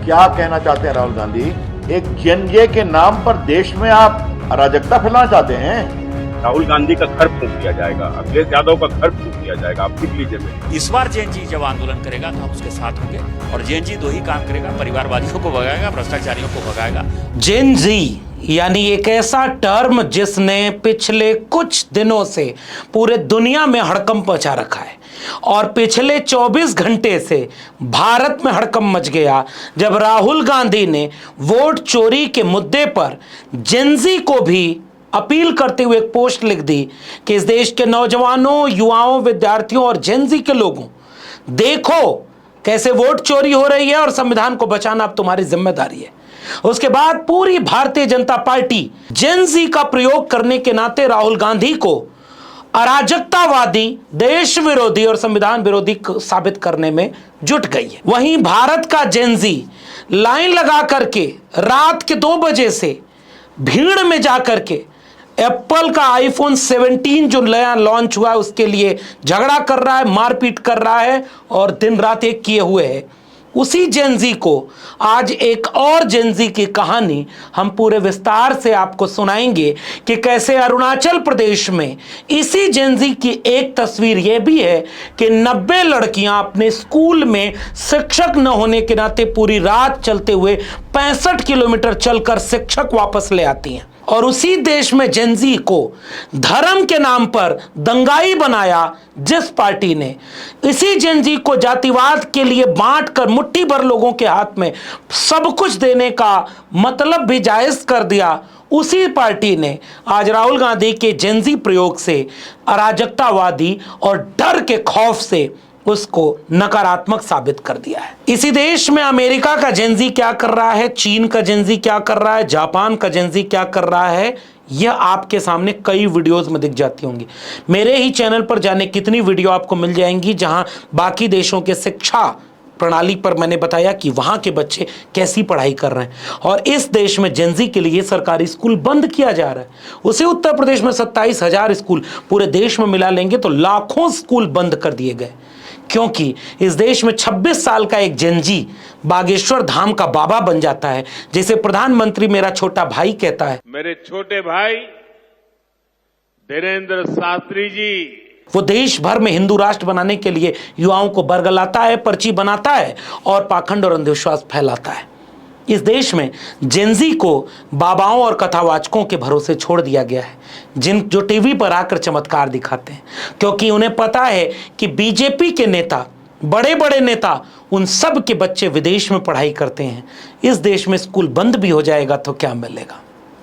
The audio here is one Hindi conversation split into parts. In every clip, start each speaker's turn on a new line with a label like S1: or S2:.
S1: क्या कहना चाहते हैं राहुल गांधी? एक जेएनजे के नाम पर देश में आप अराजकता फैलाना चाहते हैं।
S2: राहुल गांधी का घर फूंक दिया जाएगा, अखिलेश यादव का घर फूंक दिया जाएगा। आप लिख लीजिए मेरे।
S3: इस बार जेएनजी जब आंदोलन करेगा तो हम उसके साथ होंगे और जेएनजी दो ही काम करेगा, परिवारवादियों को भगाएगा, भ्रष्टाचारियों को भगाएगा।
S4: जेएनजी यानी एक ऐसा टर्म जिसने पिछले कुछ दिनों से पूरे दुनिया में हड़कंप मचा रखा है और पिछले 24 घंटे से भारत में हड़कंप मच गया जब राहुल गांधी ने वोट चोरी के मुद्दे पर जेएनजी को भी अपील करते हुए एक पोस्ट लिख दी कि इस देश के नौजवानों, युवाओं, विद्यार्थियों और जेएनजी के लोगों, देखो कैसे वोट चोरी हो रही है और संविधान को बचाना अब तुम्हारी जिम्मेदारी है। उसके बाद पूरी भारतीय जनता पार्टी जेएनजी का प्रयोग करने के नाते राहुल गांधी को अराजकतावादी, देश विरोधी और संविधान विरोधी साबित करने में जुट गई है। वहीं भारत का जेएनजी लाइन लगा करके रात के 2 बजे से भीड़ में जाकर के एप्पल का आईफोन 17 जो नया लॉन्च हुआ है उसके लिए झगड़ा कर रहा है, मारपीट कर रहा है और दिन रात एक किए हुए है। उसी जेएनजी को आज एक और जेएनजी की कहानी हम पूरे विस्तार से आपको सुनाएंगे कि कैसे अरुणाचल प्रदेश में इसी जेएनजी की एक तस्वीर यह भी है कि 90 लड़कियां अपने स्कूल में शिक्षक न होने के नाते पूरी रात चलते हुए 65 किलोमीटर चलकर शिक्षक वापस ले आती हैं। और उसी देश में जेएनजी को धर्म के नाम पर दंगाई बनाया जिस पार्टी ने, इसी जेएनजी को जातिवाद के लिए बांट कर मुट्ठी भर लोगों के हाथ में सब कुछ देने का मतलब भी जायज कर दिया, उसी पार्टी ने आज राहुल गांधी के जेएनजी प्रयोग से अराजकतावादी और डर के खौफ से उसको नकारात्मक साबित कर दिया है। इसी देश में अमेरिका का जेएनजी क्या कर रहा है, चीन का जेएनजी क्या कर रहा है, जापान का जेएनजी क्या कर रहा है, यह आपके सामने कई वीडियोस में दिख जाती होंगी। मेरे ही चैनल पर जाने कितनी वीडियो आपको मिल जाएंगी जहां बाकी देशों के शिक्षा प्रणाली पर मैंने बताया कि वहां के बच्चे कैसी पढ़ाई कर रहे हैं और इस देश में जेएनजी के लिए सरकारी स्कूल बंद किया जा रहा है। उसे उत्तर प्रदेश में 27,000 स्कूल, पूरे देश में मिला लेंगे तो लाखों स्कूल बंद कर दिए गए, क्योंकि इस देश में 26 साल का एक जेएनजी बागेश्वर धाम का बाबा बन जाता है, जिसे प्रधानमंत्री मेरा छोटा भाई कहता है।
S2: मेरे छोटे भाई धीरेन्द्र शास्त्री जी,
S4: वो देश भर में हिंदू राष्ट्र बनाने के लिए युवाओं को बरगलाता है, पर्ची बनाता है और पाखंड और अंधविश्वास फैलाता है। इस देश में जेएनजी को बाबाओं और कथावाचकों के भरोसे छोड़ दिया गया है, जो टीवी पर आकर चमत्कार दिखाते हैं, क्योंकि उन्हें पता है कि बीजेपी के नेता, बड़े बड़े नेता, उन सब के बच्चे विदेश में पढ़ाई करते हैं। इस देश में स्कूल बंद भी हो जाएगा तो क्या मिलेगा।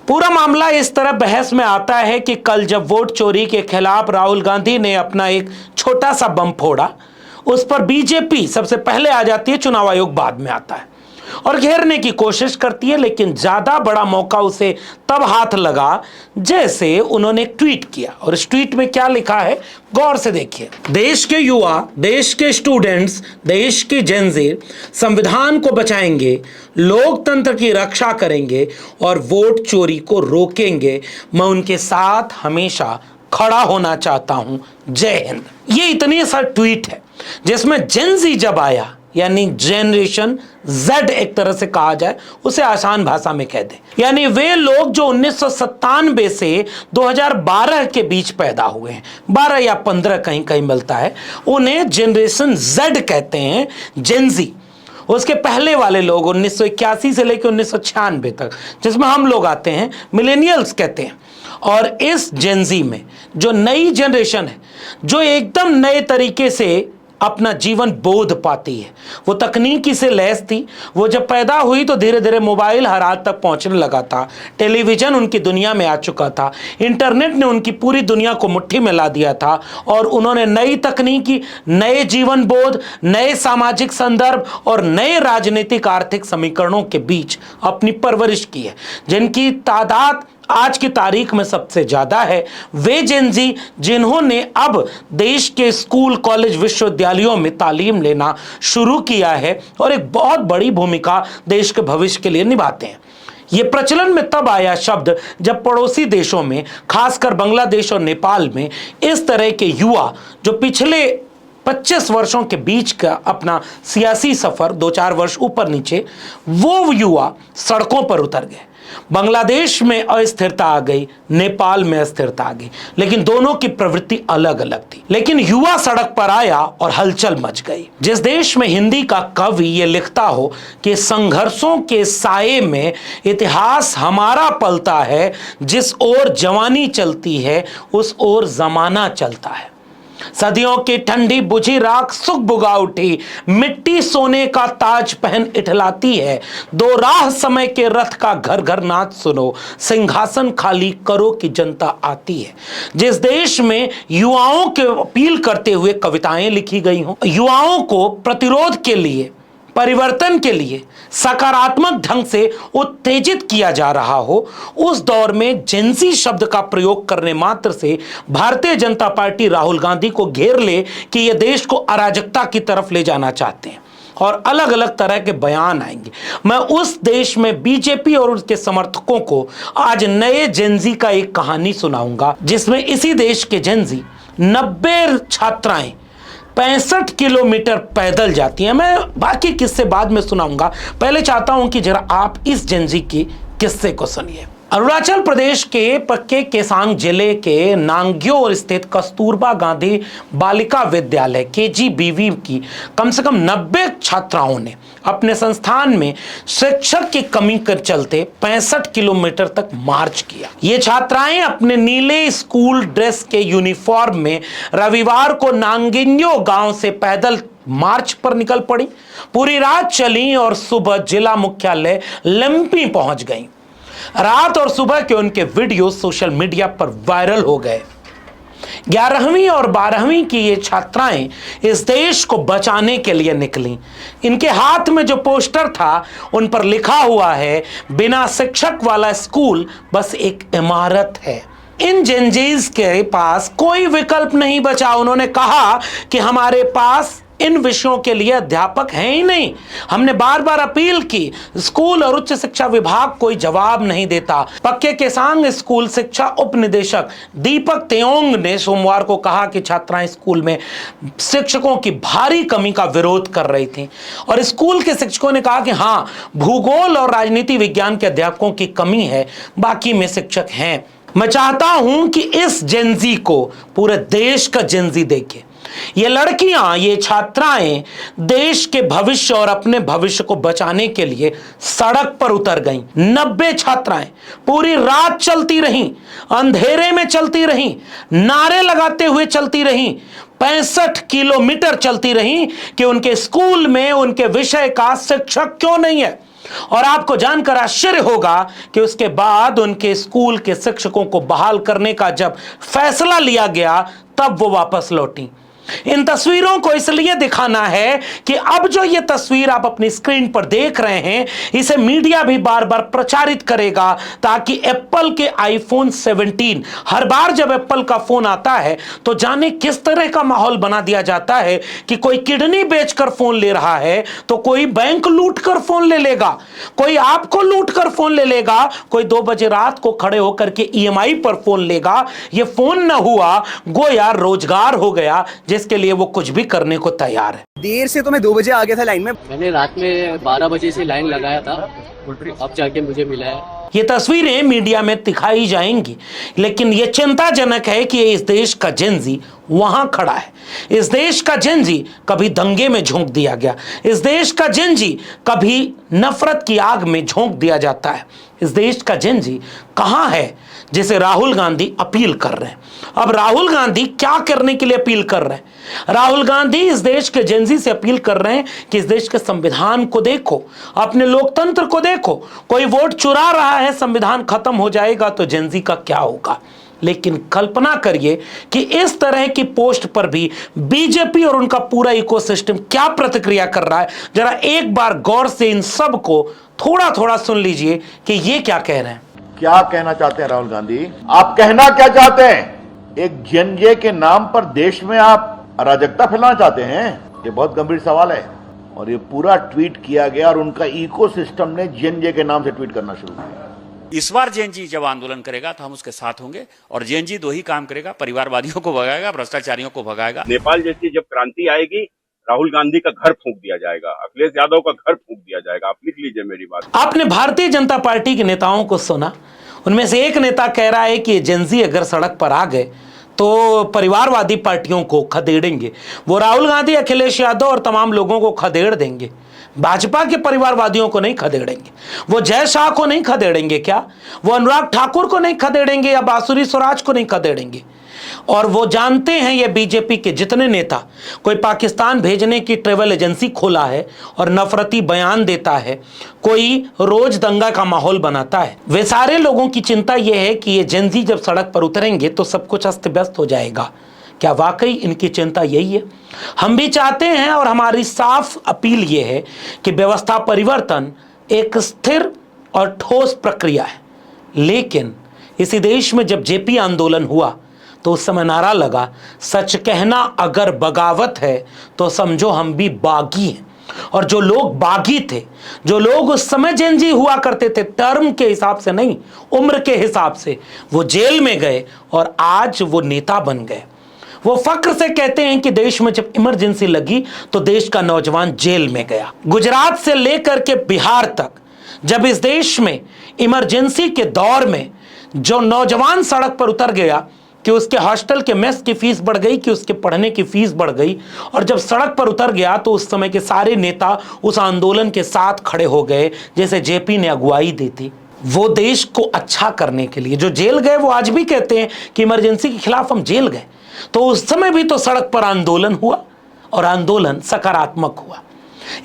S4: पूरा मामला इस तरह बहस में आता है कि कल जब वोट चोरी के खिलाफ राहुल गांधी ने अपना एक छोटा सा बम फोड़ा, उस पर बीजेपी सबसे पहले आ जाती है, चुनाव आयोग बाद में आता है और घेरने की कोशिश करती है, लेकिन ज्यादा बड़ा मौका उसे तब हाथ लगा जैसे उन्होंने एक ट्वीट किया। और इस ट्वीट में क्या लिखा है, गौर से देखिए। देश के युवा, देश के स्टूडेंट्स, देश के जेएनजी संविधान को बचाएंगे, लोकतंत्र की रक्षा करेंगे और वोट चोरी को रोकेंगे। मैं उनके साथ हमेशा खड़ा होना चाहता हूं। जय हिंद। ये इतनी सा ट्वीट है जिसमें जेएनजी जब आया, यानी जनरेशन जेड एक तरह से कहा जाए, उसे आसान भाषा में कह दे, यानी वे लोग जो 1997 से 2012 के बीच पैदा हुए हैं, 12 या 15 कहीं कहीं मिलता है, उन्हें जनरेशन जेड कहते हैं, जेएनजी। उसके पहले वाले लोग 1981 से लेकर 1996 तक, जिसमें हम लोग आते हैं, मिलेनियल्स कहते हैं। और इस जेएनजी में जो नई जनरेशन है, जो एकदम नए तरीके से अपना जीवन बोध पाती है, वो तकनीकी से लैस थी। वो जब पैदा हुई तो धीरे धीरे मोबाइल हर हाथ तक पहुंचने लगा था, टेलीविजन उनकी दुनिया में आ चुका था, इंटरनेट ने उनकी पूरी दुनिया को मुट्ठी में ला दिया था और उन्होंने नई तकनीकी, नए जीवन बोध, नए सामाजिक संदर्भ और नए राजनीतिक आर्थिक समीकरणों के बीच अपनी परवरिश की है। जिनकी तादाद आज की तारीख में सबसे ज्यादा है वे जेएनजी जिन्होंने अब देश के स्कूल, कॉलेज, विश्वविद्यालयों में तालीम लेना शुरू किया है और एक बहुत बड़ी भूमिका देश के भविष्य के लिए निभाते हैं। ये प्रचलन में तब आया शब्द जब पड़ोसी देशों में, खासकर बांग्लादेश और नेपाल में, इस तरह के युवा जो पिछले 25 वर्षों के बीच का अपना सियासी सफर 2-4 वर्ष ऊपर नीचे, वो युवा सड़कों पर उतर गए। बांग्लादेश में अस्थिरता आ गई, नेपाल में अस्थिरता आ गई, लेकिन दोनों की प्रवृत्ति अलग अलग थी। लेकिन युवा सड़क पर आया और हलचल मच गई। जिस देश में हिंदी का कवि ये लिखता हो कि संघर्षों के साये में इतिहास हमारा पलता है, जिस ओर जवानी चलती है उस ओर जमाना चलता है। सदियों की ठंडी बुझी राख सुख बुगा उठी, मिट्टी सोने का ताज पहन इठलाती है। दो राह समय के रथ का घर घर नाच सुनो, सिंहासन खाली करो की जनता आती है। जिस देश में युवाओं के अपील करते हुए कविताएं लिखी गई हों, युवाओं को प्रतिरोध के लिए, परिवर्तन के लिए सकारात्मक ढंग से उत्तेजित किया जा रहा हो, उस दौर में जेंजी शब्द का प्रयोग करने मात्र से भारतीय जनता पार्टी राहुल गांधी को घेर ले कि यह देश को अराजकता की तरफ ले जाना चाहते हैं और अलग अलग तरह के बयान आएंगे। मैं उस देश में बीजेपी और उसके समर्थकों को आज नए जेंजी का एक कहानी सुनाऊंगा, जिसमें इसी देश के जेंजी 90 छात्राएं 65 किलोमीटर पैदल जाती हैं। मैं बाकी किस्से बाद में सुनाऊंगा, पहले चाहता हूं कि जरा आप इस जेंजी के किस्से को सुनिए। अरुणाचल प्रदेश के पक्के केसांग जिले के नांग्योर स्थित कस्तूरबा गांधी बालिका विद्यालय KGBV की कम से कम 90 छात्राओं ने अपने संस्थान में शिक्षक की कमी के चलते 65 किलोमीटर तक मार्च किया। ये छात्राएं अपने नीले स्कूल ड्रेस के यूनिफॉर्म में रविवार को नांगिन्यो गांव से पैदल मार्च पर निकल पड़ी। पूरी रात चली और सुबह जिला मुख्यालय लंपी पहुंच गई। रात और सुबह के उनके वीडियो सोशल मीडिया पर वायरल हो गए। 11वीं और 12वीं की ये छात्राएं इस देश को बचाने के लिए निकली। इनके हाथ में जो पोस्टर था उन पर लिखा हुआ है, बिना शिक्षक वाला स्कूल बस एक इमारत है। इन जेंजीज के पास कोई विकल्प नहीं बचा। उन्होंने कहा कि हमारे पास इन विषयों के लिए अध्यापक हैं ही नहीं। हमने बार बार अपील की, स्कूल और उच्च शिक्षा विभाग कोई जवाब नहीं देता। पक्के केसांग स्कूल शिक्षा उप निदेशक दीपक तेओंग ने सोमवार को कहा कि छात्राएं स्कूल में शिक्षकों की भारी कमी का विरोध कर रही थी और स्कूल के शिक्षकों ने कहा कि हाँ, भूगोल और राजनीति विज्ञान के अध्यापकों की कमी है, बाकी में शिक्षक हैं। मैं चाहता हूं कि इस जेंजी को पूरे देश का जेंजी देखे। ये लड़कियां, ये छात्राएं देश के भविष्य और अपने भविष्य को बचाने के लिए सड़क पर उतर गईं। 90 छात्राएं पूरी रात चलती रहीं, अंधेरे में चलती रहीं, नारे लगाते हुए चलती रहीं, 65 किलोमीटर चलती रहीं कि उनके स्कूल में उनके विषय का शिक्षक क्यों नहीं है। और आपको जानकर आश्चर्य होगा कि उसके बाद उनके स्कूल के शिक्षकों को बहाल करने का जब फैसला लिया गया तब वो वापस लौटी। इन तस्वीरों को इसलिए दिखाना है कि अब जो ये तस्वीर आप अपनी स्क्रीन पर देख रहे हैं, इसे मीडिया भी बार बार प्रचारित करेगा ताकि एप्पल के आईफोन 17, हर बार जब एप्पल का फोन आता है तो जाने किस तरह का माहौल बना दिया जाता है कि कोई किडनी बेचकर फोन ले रहा है तो कोई बैंक लूट कर फोन ले लेगा, कोई आपको लूट कर फोन ले लेगा, कोई 2 बजे रात को खड़े होकर के EMI पर फोन लेगा। ये फोन न हुआ गोया रोजगार हो गया जिसके लिए वो कुछ भी करने को तैयार है।
S5: देर से तो मैं 2 बजे आ गया था लाइन में।
S6: मैंने रात में 12 बजे से लाइन लगाया था, अब जाके मुझे मिला है।
S4: ये तस्वीरें मीडिया में दिखाई जाएंगी, लेकिन ये चिंताजनक है कि इस देश का जेंजी वहां खड़ा है। इस देश का जेंजी कभी दंगे में झोंक दिया गया, इस देश का जेंजी कभी नफरत की आग में झोंक दिया जाता है। इस देश का जेंजी कहां है जिसे राहुल गांधी अपील कर रहे हैं। अब राहुल गांधी क्या करने के लिए अपील कर रहे हैं? राहुल गांधी इस देश के जेंजी से अपील कर रहे हैं कि इस देश के संविधान को देखो, अपने लोकतंत्र को देखो। कोई वोट चुरा रहा है, संविधान खत्म हो जाएगा तो जेंजी का क्या होगा। लेकिन कल्पना करिए कि इस तरह की पोस्ट पर भी बीजेपी और उनका पूरा इकोसिस्टम क्या प्रतिक्रिया कर रहा है। जरा एक बार गौर से इन सब को थोड़ा थोड़ा सुन लीजिए कि ये क्या कह रहे हैं।
S1: क्या कहना चाहते हैं राहुल गांधी? आप कहना क्या चाहते हैं? एक जेएनजे के नाम पर देश में आप अराजकता फैलाना चाहते हैं? ये बहुत गंभीर सवाल है। और ये पूरा ट्वीट किया गया और उनका इकोसिस्टम ने जेएनजे के नाम से ट्वीट करना शुरू किया।
S3: इस बार जेएनजी जब आंदोलन करेगा तो हम उसके साथ होंगे और जेएनजी दो ही काम करेगा, परिवारवादियों को भगाएगा, भ्रष्टाचारियों को भगाएगा।
S2: नेपाल जैसी जब क्रांति आएगी, राहुल गांधी का घर फूंक दिया जाएगा, अखिलेश यादव का घर फूंक दिया जाएगा। आप लिख लीजिए मेरी बात।
S4: आपने भारतीय जनता पार्टी के नेताओं को सुना, उनमें से एक नेता कह रहा है कि जेएनजी अगर सड़क पर आ गए तो परिवारवादी पार्टियों को खदेड़ेंगे। वो राहुल गांधी, अखिलेश यादव और तमाम लोगों को खदेड़ देंगे, भाजपा के परिवारवादियों को नहीं खदेड़ेंगे। वो जय शाह को नहीं खदेड़ेंगे क्या? वो अनुराग ठाकुर को नहीं खदेड़ेंगे या बांसुरी स्वराज को नहीं खदेड़ेंगे? और वो जानते हैं ये बीजेपी के जितने नेता कोई पाकिस्तान भेजने की ट्रेवल एजेंसी खोला है और नफरती बयान देता है, कोई रोज दंगा का माहौल बनाता है, वे सारे लोगों की चिंता यह है कि ये जेएनजी जब सड़क पर उतरेंगे तो सब कुछ अस्त व्यस्त हो जाएगा। क्या वाकई इनकी चिंता यही है? हम भी चाहते हैं और हमारी साफ अपील ये है कि व्यवस्था परिवर्तन एक स्थिर और ठोस प्रक्रिया है। लेकिन इसी देश में जब जेपी आंदोलन हुआ तो उस समय नारा लगा, सच कहना अगर बगावत है तो समझो हम भी बागी हैं। और जो लोग बागी थे, जो लोग उस समय जेएनजी हुआ करते थे, टर्म के हिसाब से नहीं, उम्र के हिसाब से, वो जेल में गए और आज वो नेता बन गए। वो फक्र से कहते हैं कि देश में जब इमरजेंसी लगी तो देश का नौजवान जेल में गया। गुजरात से लेकर के बिहार तक जब इस देश में इमरजेंसी के दौर में जो नौजवान सड़क पर उतर गया कि उसके हॉस्टल के मेस की फीस बढ़ गई, कि उसके पढ़ने की फीस बढ़ गई, और जब सड़क पर उतर गया तो उस समय के सारे नेता उस आंदोलन के साथ खड़े हो गए जैसे जेपी ने अगुवाई दी थी। वो देश को अच्छा करने के लिए जो जेल गए वो आज भी कहते हैं कि इमरजेंसी के खिलाफ हम जेल गए। तो उस समय भी तो सड़क पर आंदोलन हुआ और आंदोलन सकारात्मक हुआ।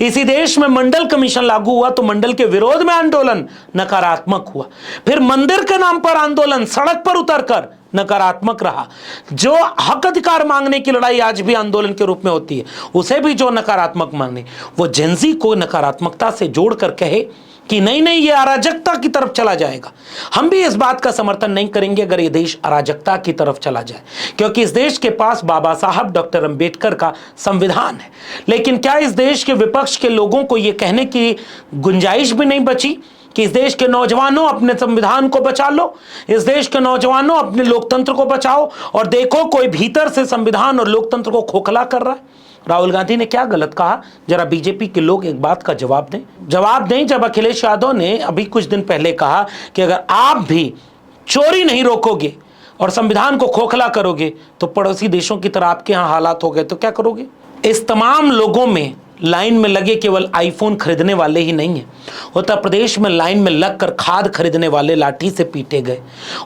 S4: इसी देश में मंडल कमीशन लागू हुआ तो मंडल के विरोध में आंदोलन नकारात्मक हुआ। फिर मंदिर के नाम पर आंदोलन सड़क पर उतरकर नकारात्मक रहा। जो हक अधिकार मांगने की लड़ाई आज भी आंदोलन के रूप में होती है, उसे भी जो नकारात्मक मांगने, वो जेएनजी को नकारात्मकता से जोड़कर कहे कि नहीं नहीं ये अराजकता की तरफ चला जाएगा। हम भी इस बात का समर्थन नहीं करेंगे अगर ये देश अराजकता की तरफ चला जाए, क्योंकि इस देश के पास बाबा साहब डॉक्टर अंबेडकर का संविधान है। लेकिन क्या इस देश के विपक्ष के लोगों को ये कहने की गुंजाइश भी नहीं बची कि इस देश के नौजवानों अपने संविधान को बचा लो, इस देश के नौजवानों अपने लोकतंत्र को बचाओ, और देखो कोई भीतर से संविधान और लोकतंत्र को खोखला कर रहा है। राहुल गांधी ने क्या गलत कहा? जरा बीजेपी के लोग एक बात का जवाब दें। जब अखिलेश यादव ने अभी कुछ दिन पहले कहा कि अगर आप भी चोरी नहीं रोकोगे और संविधान को खोखला करोगे तो पड़ोसी देशों की तरह आपके यहाँ हालात हो गए तो क्या करोगे? इस तमाम लोगों में लाइन में लगे केवल आईफोन खरीदने वाले ही नहीं हैं। उत्तर प्रदेश में लाइन में लगकर खाद खरीदने वाले लाठी से पीटे गए।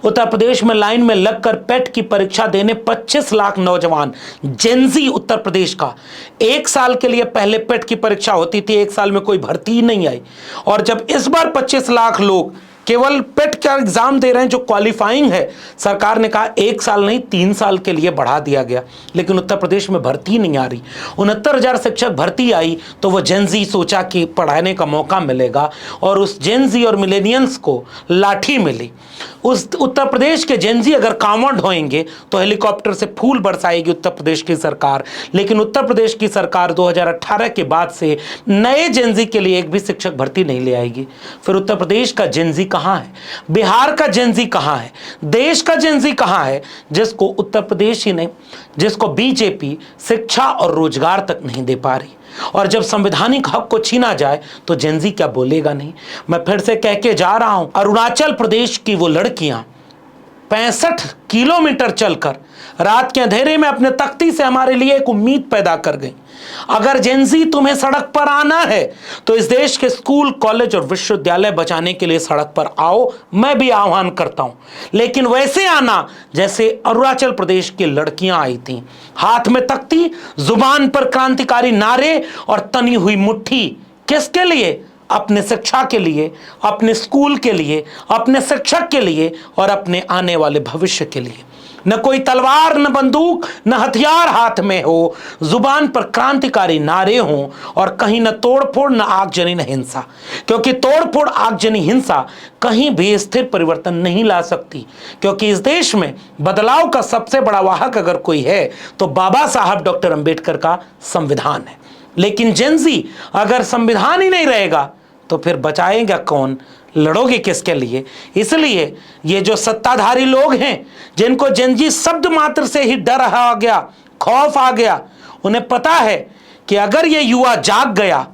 S4: उत्तर प्रदेश में लाइन में लगकर पेट की परीक्षा देने 25 लाख नौजवान, जेएनजी उत्तर प्रदेश का, 1 साल के लिए पहले पेट की परीक्षा होती थी, 1 साल में कोई भर्ती ही नहीं आई। और जब इस बार 25 लाख लोग केवल पेट का एग्जाम दे रहे हैं जो क्वालिफाइंग है, सरकार ने कहा 1 साल नहीं 3 साल के लिए बढ़ा दिया गया, लेकिन उत्तर प्रदेश में भर्ती नहीं आ रही। 69,000 शिक्षक भर्ती आई तो वो जेएनजी सोचा कि पढ़ाने का मौका मिलेगा, और उस जेएनजी और मिलेनियंस को लाठी मिली। उस उत्तर प्रदेश के जेएनजी अगर कांवड़ ढोएंगे तो हेलीकॉप्टर से फूल बरसाएगी उत्तर प्रदेश की सरकार। लेकिन उत्तर प्रदेश की सरकार 2018 के बाद से नए जेएनजी के लिए एक भी शिक्षक भर्ती नहीं ले आएगी। फिर उत्तर प्रदेश का जेएनजी कहां है? बिहार का जेएनजी कहां है? देश का जेएनजी कहां है जिसको उत्तर प्रदेश ही नहीं, जिसको बीजेपी शिक्षा और रोजगार तक नहीं दे पा रही? और जब संवैधानिक हक को छीना जाए तो जेएनजी क्या बोलेगा नहीं? मैं फिर से कह के जा रहा हूं, अरुणाचल प्रदेश की वो लड़कियां 65 किलोमीटर चलकर रात के अंधेरे में अपने तख्ती से हमारे लिए एक उम्मीद पैदा कर गई। अगर जेएनजी तुम्हें सड़क पर आना है तो इस देश के स्कूल, कॉलेज और विश्वविद्यालय बचाने के लिए सड़क पर आओ, मैं भी आह्वान करता हूं। लेकिन वैसे आना जैसे अरुणाचल प्रदेश की लड़कियां आई थीं, हाथ में तख्ती, जुबान पर क्रांतिकारी नारे और तनी हुई मुट्ठी। किसके लिए? अपने शिक्षा के लिए, अपने स्कूल के लिए, अपने शिक्षक के लिए और अपने आने वाले भविष्य के लिए। न कोई तलवार, न बंदूक, न हथियार हाथ में हो, जुबान पर क्रांतिकारी नारे हों, और कहीं न तोड़फोड़, न आगजनी, न हिंसा। क्योंकि तोड़फोड़, आगजनी, हिंसा कहीं भी स्थिर परिवर्तन नहीं ला सकती। क्योंकि इस देश में बदलाव का सबसे बड़ा वाहक अगर कोई है तो बाबा साहब डॉक्टर अंबेडकर का संविधान है। लेकिन जेएनजी अगर संविधान ही नहीं रहेगा तो फिर बचाएगा कौन, लड़ोगे किसके लिए? इसलिए ये जो सत्ताधारी लोग हैं, जिनको जेनजी शब्द मात्र से ही डर आ गया, खौफ आ गया, उन्हें पता है कि अगर ये युवा जाग गया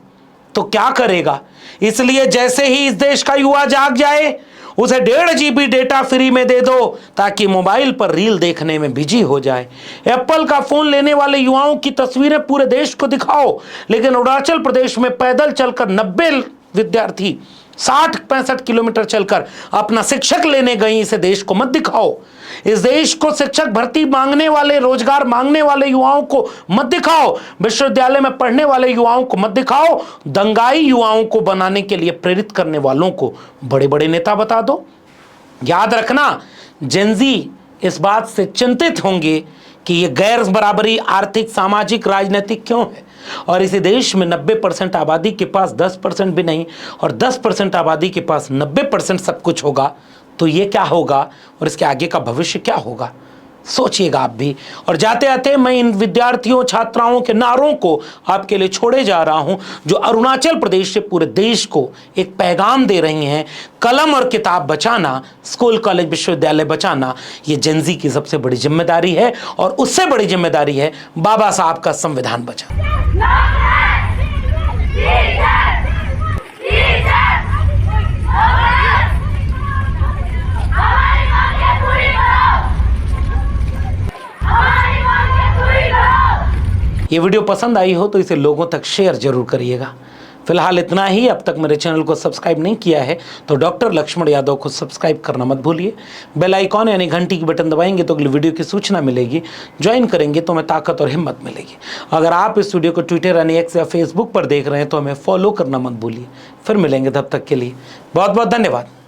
S4: तो क्या करेगा। इसलिए जैसे ही इस देश का युवा जाग जाए, उसे 1.5 GB डेटा फ्री में दे दो ताकि मोबाइल पर रील देखने में बिजी हो जाए। एप्पल का फोन लेने वाले युवाओं की तस्वीरें पूरे देश को दिखाओ, लेकिन अरुणाचल प्रदेश में पैदल चलकर 90 विद्यार्थी 60-65 किलोमीटर चलकर अपना शिक्षक लेने गई, इसे देश को मत दिखाओ। इस देश को शिक्षक भर्ती मांगने वाले, रोजगार मांगने वाले युवाओं को मत दिखाओ। विश्वविद्यालय में पढ़ने वाले युवाओं को मत दिखाओ। दंगाई युवाओं को बनाने के लिए प्रेरित करने वालों को बड़े बड़े नेता बता दो। याद रखना, जेनजी इस बात से चिंतित होंगे कि ये गैर बराबरी आर्थिक, सामाजिक, राजनीतिक क्यों है, और इसी देश में 90% आबादी के पास 10% भी नहीं, और 10% आबादी के पास 90% सब कुछ होगा, तो ये क्या होगा और इसके आगे का भविष्य क्या होगा, सोचिएगा आप भी। और जाते आते मैं इन विद्यार्थियों, छात्राओं के नारों को आपके लिए छोड़े जा रहा हूं, जो अरुणाचल प्रदेश से पूरे देश को एक पैगाम दे रही हैं। कलम और किताब बचाना, स्कूल, कॉलेज, विश्वविद्यालय बचाना, ये जेनजी की सबसे बड़ी जिम्मेदारी है, और उससे बड़ी जिम्मेदारी है बाबा साहब का संविधान बचाना। ये वीडियो पसंद आई हो तो इसे लोगों तक शेयर जरूर करिएगा। फिलहाल इतना ही। अब तक मेरे चैनल को सब्सक्राइब नहीं किया है तो डॉक्टर लक्ष्मण यादव को सब्सक्राइब करना मत भूलिए। बेल आइकॉन यानी घंटी की बटन दबाएंगे तो अगली वीडियो की सूचना मिलेगी। ज्वाइन करेंगे तो हमें ताकत और हिम्मत मिलेगी। अगर आप इस वीडियो को ट्विटर यानी एक्स या फेसबुक पर देख रहे हैं तो हमें फॉलो करना मत भूलिए। फिर मिलेंगे, तब तक के लिए बहुत बहुत धन्यवाद।